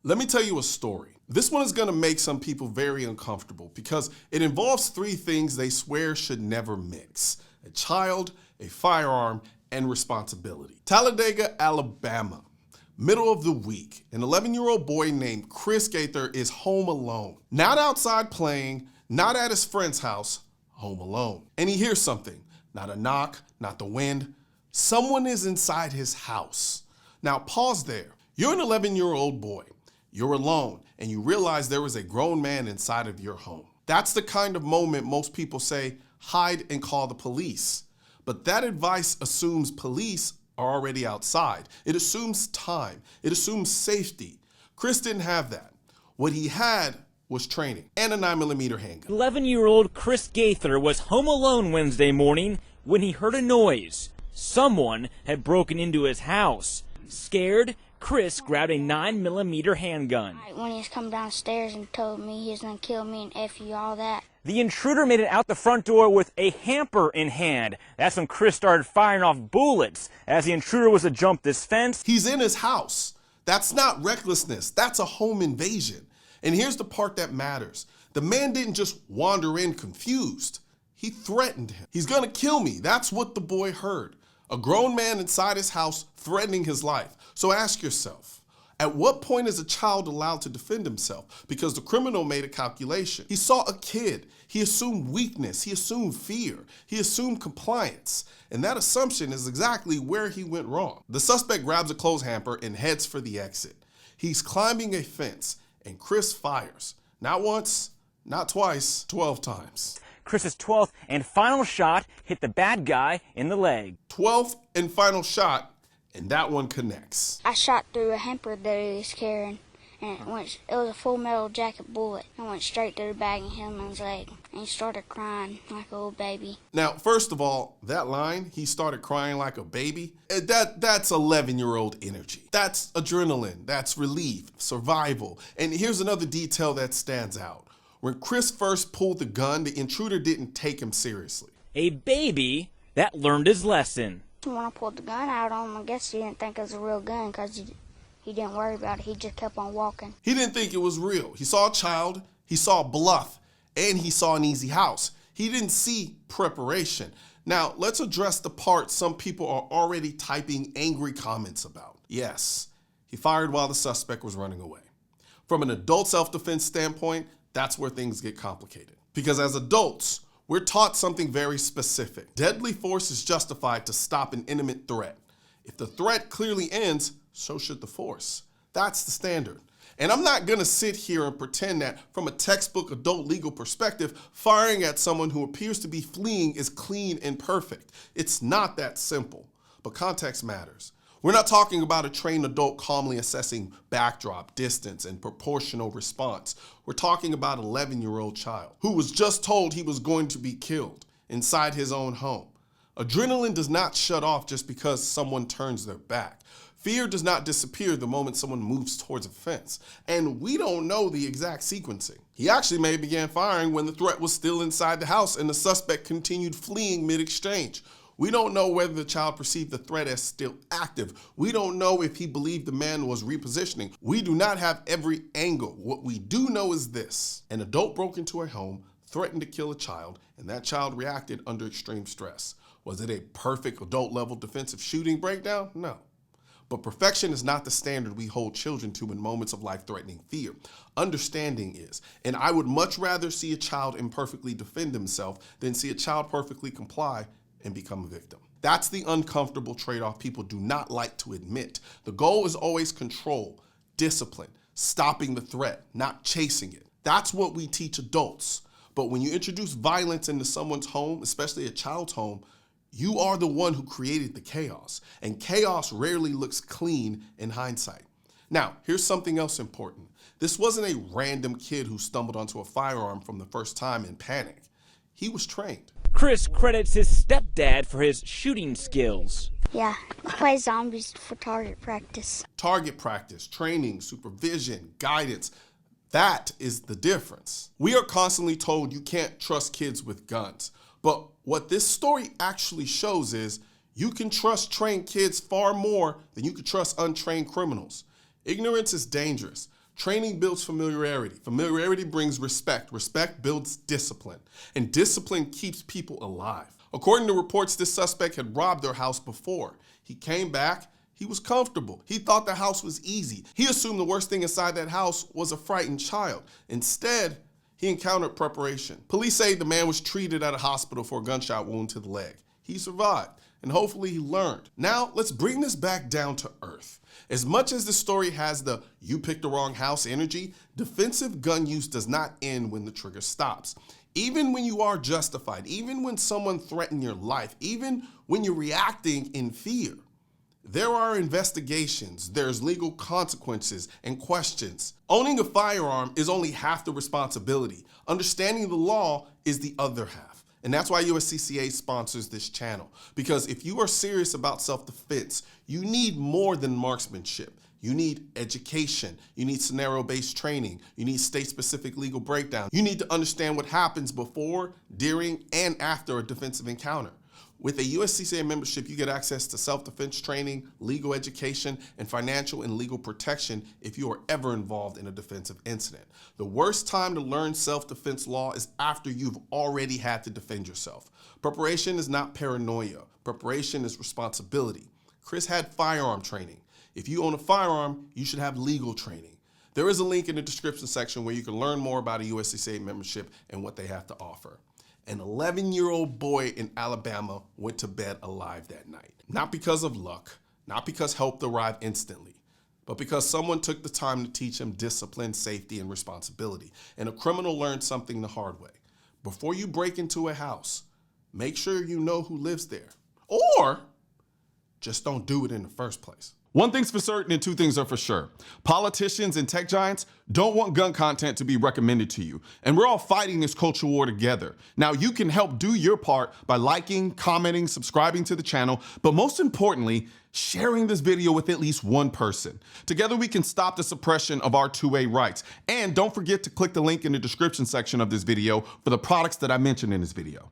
Let me tell you a story. This one is going to make some people very uncomfortable because it involves three things they swear should never mix: a child, a firearm, and responsibility. Talladega, Alabama. Middle of the week, an 11-year-old boy named Chris Gaither is home alone. Not outside playing, not at his friend's house, home alone. And he hears something. Not a knock, not the wind. Someone is inside his house. Now pause there. You're an 11-year-old boy. You're alone, and you realize there is a grown man inside of your home. That's the kind of moment most people say, hide and call the police. But that advice assumes police are already outside. It assumes time. It assumes safety. Chris didn't have that. What he had was training and a 9mm handgun. 11-year-old Chris Gaither was home alone Wednesday morning when he heard a noise. Someone had broken into his house. Scared, Chris grabbed a 9mm handgun. When he was coming downstairs and told me he was going to kill me and F you, all that. The intruder made it out the front door with a hamper in hand. That's when Chris started firing off bullets as the intruder was to jump this fence. He's in his house. That's not recklessness. That's a home invasion. And here's the part that matters. The man didn't just wander in confused. He threatened him. He's going to kill me. That's what the boy heard. A grown man inside his house threatening his life. So ask yourself, at what point is a child allowed to defend himself? Because the criminal made a calculation. He saw a kid. He assumed weakness. He assumed fear. He assumed compliance. And that assumption is exactly where he went wrong. The suspect grabs a clothes hamper and heads for the exit. He's climbing a fence, and Chris fires. Not once, not twice, 12 times. Chris's 12th and final shot hit the bad guy in the leg. 12th and final shot, and that one connects. I shot through a hamper that he was carrying, and it was a full metal jacket bullet. I went straight through the bag and hit him in his leg, and he started crying like a little baby. Now, first of all, that line, he started crying like a baby, that's 11-year-old energy. That's adrenaline, that's relief, survival. And here's another detail that stands out. When Chris first pulled the gun, the intruder didn't take him seriously. A baby that learned his lesson. When I pulled the gun out on him, I guess he didn't think it was a real gun because he didn't worry about it. He just kept on walking. He didn't think it was real. He saw a child, he saw a bluff, and he saw an easy house. He didn't see preparation. Now, let's address the part some people are already typing angry comments about. Yes, he fired while the suspect was running away. From an adult self-defense standpoint, that's where things get complicated. Because as adults, we're taught something very specific. Deadly force is justified to stop an imminent threat. If the threat clearly ends, so should the force. That's the standard. And I'm not gonna sit here and pretend that from a textbook adult legal perspective, firing at someone who appears to be fleeing is clean and perfect. It's not that simple, but context matters. We're not talking about a trained adult calmly assessing backdrop, distance, and proportional response. We're talking about an 11-year-old child who was just told he was going to be killed inside his own home. Adrenaline does not shut off just because someone turns their back. Fear does not disappear the moment someone moves towards a fence. And we don't know the exact sequencing. He actually may have began firing when the threat was still inside the house and the suspect continued fleeing mid-exchange. We don't know whether the child perceived the threat as still active. We don't know if he believed the man was repositioning. We do not have every angle. What we do know is this: an adult broke into a home, threatened to kill a child, and that child reacted under extreme stress. Was it a perfect adult level defensive shooting breakdown? No. But perfection is not the standard we hold children to in moments of life-threatening fear. Understanding is, and I would much rather see a child imperfectly defend himself than see a child perfectly comply and become a victim. That's the uncomfortable trade-off people do not like to admit. The goal is always control, discipline, stopping the threat, not chasing it. That's what we teach adults. But when you introduce violence into someone's home, especially a child's home, you are the one who created the chaos, and chaos rarely looks clean in hindsight. Now, here's something else important. This wasn't a random kid who stumbled onto a firearm from the first time in panic. He was trained. Chris credits his stepdad for his shooting skills. Yeah, I play zombies for target practice. Target practice, training, supervision, guidance. That is the difference. We are constantly told you can't trust kids with guns. But what this story actually shows is you can trust trained kids far more than you can trust untrained criminals. Ignorance is dangerous. Training builds familiarity. Familiarity brings respect. Respect builds discipline. And discipline keeps people alive. According to reports, this suspect had robbed their house before. He came back. He was comfortable. He thought the house was easy. He assumed the worst thing inside that house was a frightened child. Instead, he encountered preparation. Police say the man was treated at a hospital for a gunshot wound to the leg. He survived, and hopefully he learned. Now, let's bring this back down to earth. As much as the story has the "you picked the wrong house" energy, defensive gun use does not end when the trigger stops. Even when you are justified, even when someone threatened your life, even when you're reacting in fear, there are investigations, there's legal consequences and questions. Owning a firearm is only half the responsibility. Understanding the law is the other half. And that's why USCCA sponsors this channel. Because if you are serious about self-defense, you need more than marksmanship. You need education. You need scenario-based training. You need state-specific legal breakdown. You need to understand what happens before, during, and after a defensive encounter. With a USCCA membership, you get access to self-defense training, legal education, and financial and legal protection if you are ever involved in a defensive incident. The worst time to learn self-defense law is after you've already had to defend yourself. Preparation is not paranoia. Preparation is responsibility. Chris had firearm training. If you own a firearm, you should have legal training. There is a link in the description section where you can learn more about a USCCA membership and what they have to offer. An 11-year-old boy in Alabama went to bed alive that night. Not because of luck, not because help arrived instantly, but because someone took the time to teach him discipline, safety, and responsibility. And a criminal learned something the hard way. Before you break into a house, make sure you know who lives there. Or just don't do it in the first place. One thing's for certain and two things are for sure. Politicians and tech giants don't want gun content to be recommended to you. And we're all fighting this culture war together. Now, you can help do your part by liking, commenting, subscribing to the channel, but most importantly, sharing this video with at least one person. Together, we can stop the suppression of our 2A rights. And don't forget to click the link in the description section of this video for the products that I mentioned in this video.